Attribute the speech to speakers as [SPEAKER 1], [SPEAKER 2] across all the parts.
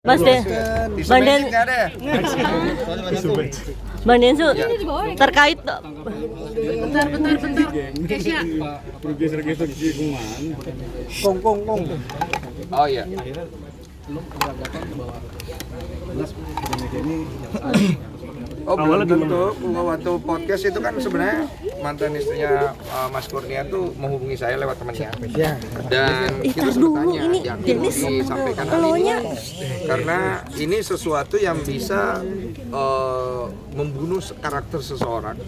[SPEAKER 1] Mas Den, Bang Den,
[SPEAKER 2] nggak ada ya?
[SPEAKER 1] Bang Densu terkait
[SPEAKER 3] Bentar. Kesya.
[SPEAKER 4] Bergeser-geser lingkungan.
[SPEAKER 2] Kong. Oh iya. Oh belum tentu. Waktu podcast itu kan sebenarnya mantan istrinya Mas Kurnia tuh menghubungi saya lewat temannya. Dan itu sebetulnya yang disampaikan hari ini karena ini sesuatu yang bisa membunuh karakter seseorang.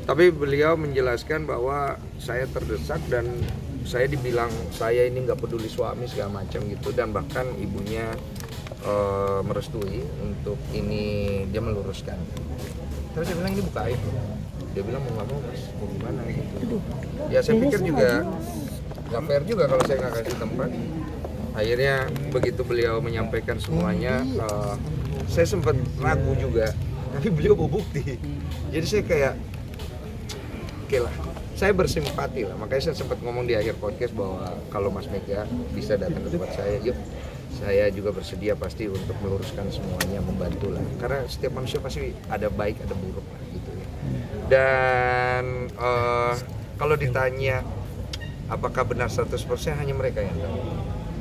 [SPEAKER 2] Tapi beliau menjelaskan bahwa saya terdesak dan saya dibilang saya ini nggak peduli suami segala macam gitu, dan bahkan ibunya merestui untuk ini, dia meluruskan. Terus saya bilang ini buka aib. Dia bilang mau nggak mau mas, mau gimana gitu. Ya saya pikir juga nggak fair juga kalau saya nggak kasih tempat. Akhirnya begitu beliau menyampaikan semuanya, saya sempat ragu juga, tapi beliau bawa bukti. Jadi saya kayak oke lah, saya bersimpati lah. Makanya saya sempat ngomong di akhir podcast bahwa kalau Mas Mega bisa datang ke tempat saya, yuk, saya juga bersedia pasti untuk meluruskan semuanya, membantu lah. Karena setiap manusia pasti ada baik, ada buruk lah gitu ya. Dan kalau ditanya apakah benar 100%, hanya mereka yang tahu.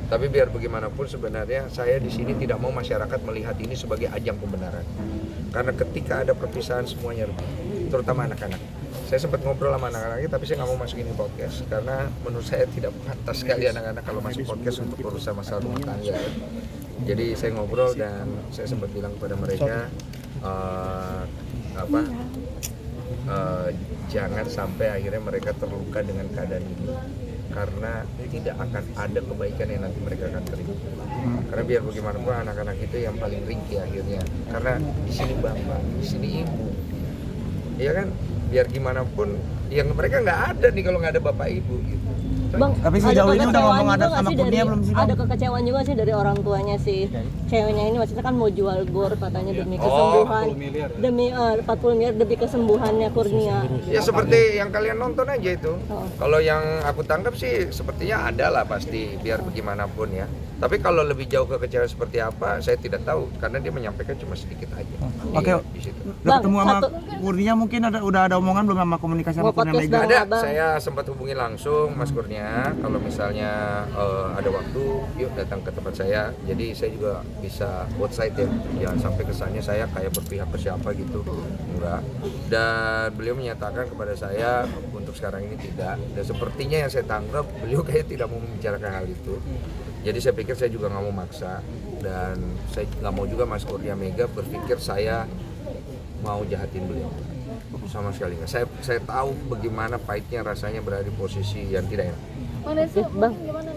[SPEAKER 2] Tapi biar bagaimanapun sebenarnya saya di sini tidak mau masyarakat melihat ini sebagai ajang pembenaran. Karena ketika ada perpisahan semuanya rugi, terutama anak-anak. Saya sempat ngobrol sama anak-anaknya, tapi saya nggak mau masukin di podcast karena menurut saya tidak pantas sekali anak-anak kalau masuk podcast untuk urusan masalah rumah tangga. Jadi saya ngobrol dan saya sempat bilang kepada mereka jangan sampai akhirnya mereka terluka dengan keadaan ini, karena tidak akan ada kebaikan yang nanti mereka akan terima. Karena biar bagaimanapun anak-anak itu yang paling ringkih akhirnya, karena di sini bapak, di sini ibu, ya kan, biar gimana pun yang mereka nggak ada nih kalau nggak ada bapak ibu gitu.
[SPEAKER 1] Bang,
[SPEAKER 4] Tapi sejauh ini udah ngomong ada sama Kurnia belum sih Bang?
[SPEAKER 1] Ada kekecewaan juga sih dari orang tuanya si ceweknya ini, maksudnya kan mau jual bor katanya demi kesembuhan, demi 40 miliar demi kesembuhannya Kurnia.
[SPEAKER 2] Ya seperti yang kalian nonton aja itu. Kalau yang aku tangkap sih sepertinya ada lah pasti, biar bagaimanapun ya. Tapi kalau lebih jauh ke kecewa seperti apa, saya tidak tahu karena dia menyampaikan cuma sedikit aja.
[SPEAKER 4] Oke.
[SPEAKER 2] Di situ.
[SPEAKER 4] Udah ketemu sama
[SPEAKER 1] satu.
[SPEAKER 4] Kurnia, mungkin udah ada omongan belum sama komunikasi sama
[SPEAKER 1] Mau
[SPEAKER 4] Kurnia
[SPEAKER 1] podcast
[SPEAKER 4] Mega?
[SPEAKER 1] bareng.
[SPEAKER 2] Ada,
[SPEAKER 1] Abang.
[SPEAKER 2] saya sempat hubungi langsung Mas Kurnia, kalau misalnya ada waktu, yuk datang ke tempat saya. Jadi saya juga bisa both side ya, jangan sampai kesannya saya kayak berpihak ke siapa gitu, enggak. Dan beliau menyatakan kepada saya untuk sekarang ini tidak. Dan sepertinya yang saya tangkap, beliau kayak tidak mau membicarakan hal itu. Jadi saya pikir saya juga nggak mau maksa, dan saya nggak mau juga Mas Kurnia Mega berpikir saya mau jahatin beliau. Sama sekali nggak. Saya tahu bagaimana pahitnya rasanya berada di posisi yang tidak enak.
[SPEAKER 3] Bang Densu,
[SPEAKER 1] Bang.
[SPEAKER 3] gimana